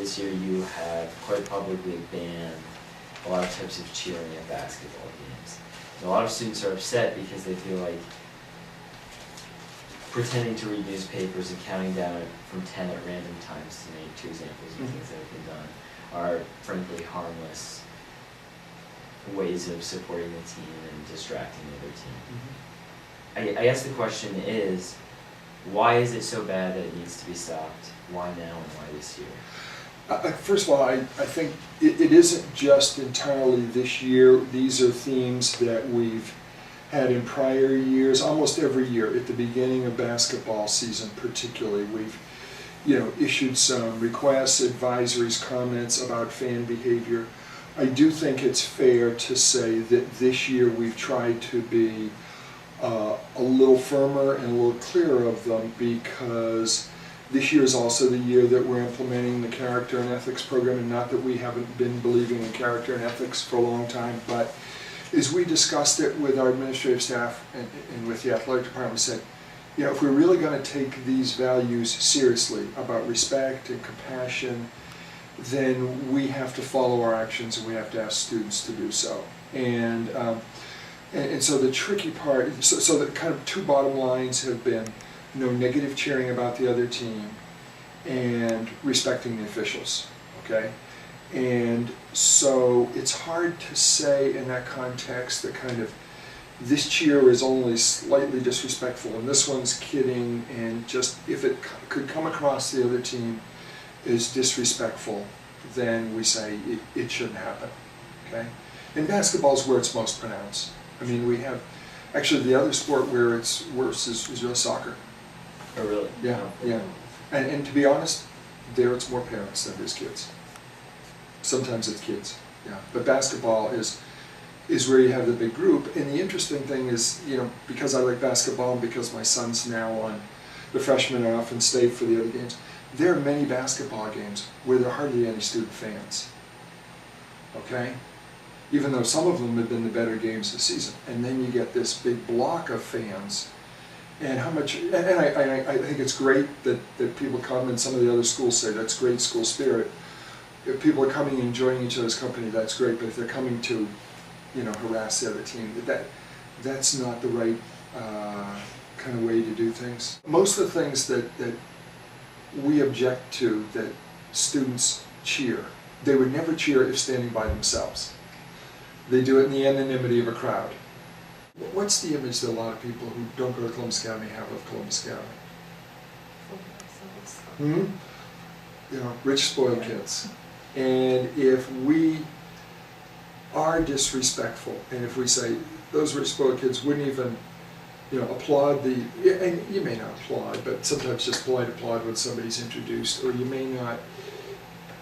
this year you have quite publicly banned a lot of types of cheering at basketball games. And a lot of students are upset because they feel like pretending to read newspapers and counting down from 10 at random times, to name 2 examples of things that have been done, are frankly harmless ways of supporting the team and distracting the other team. I guess the question is, why is it so bad that it needs to be stopped? Why now and why this year? First of all, I think it isn't just entirely this year. These are themes that we've had in prior years, almost every year at the beginning of basketball season particularly. We've issued some requests, advisories, comments about fan behavior. I do think it's fair to say that this year we've tried to be a little firmer and a little clearer of them, because this year is also the year that we're implementing the character and ethics program, and not that we haven't been believing in character and ethics for a long time, but as we discussed it with our administrative staff and with the athletic department, we said, if we're really going to take these values seriously about respect and compassion, then we have to follow our actions and we have to ask students to do so. And so the tricky part, so the kind of 2 bottom lines have been no negative cheering about the other team and respecting the officials, okay? And so it's hard to say in that context that kind of this cheer is only slightly disrespectful and this one's kidding, and just if it could come across the other team as disrespectful, then we say it shouldn't happen, okay? And basketball is where it's most pronounced. I mean, we have, actually the other sport where it's worse is really soccer. Oh, really? Yeah, yeah. And to be honest, there it's more parents than there's kids. Sometimes it's kids, yeah. But basketball is where you have the big group. And the interesting thing is, because I like basketball and because my son's now on the freshmen and often stay for the other games, there are many basketball games where there are hardly any student fans, okay? Even though some of them have been the better games this season. And then you get this big block of fans. And how much, and I think it's great that people come, and some of the other schools say that's great school spirit. If people are coming and enjoying each other's company, that's great, but if they're coming to, harass the other team, that's not the right kind of way to do things. Most of the things that we object to that students cheer, they would never cheer if standing by themselves. They do it in the anonymity of a crowd. What's the image that a lot of people who don't go to Columbus Academy have of Columbus Academy? Rich, spoiled kids. And if we are disrespectful, and if we say those rich, spoiled kids wouldn't even, applaud and you may not applaud, but sometimes just polite applaud when somebody's introduced, or you may not,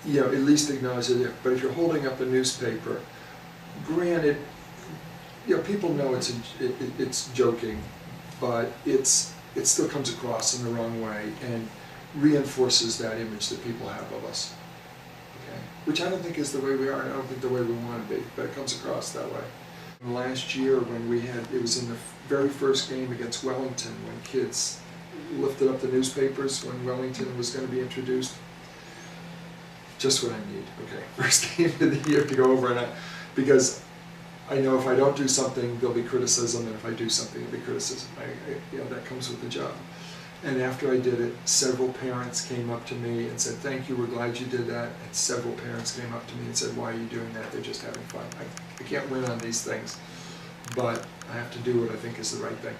at least acknowledge it. But if you're holding up a newspaper, granted, people know it's joking, but it still comes across in the wrong way and reinforces that image that people have of us. Okay? Which I don't think is the way we are, and I don't think the way we want to be, but it comes across that way. And last year when it was in the very first game against Wellington, when kids lifted up the newspapers when Wellington was going to be introduced. Just what I need, okay. First game of the year to go over, because I know if I don't do something, there'll be criticism, and if I do something, there'll be criticism. That comes with the job. And after I did it, several parents came up to me and said, "Thank you, we're glad you did that." And several parents came up to me and said, "Why are you doing that? They're just having fun." I can't win on these things, but I have to do what I think is the right thing.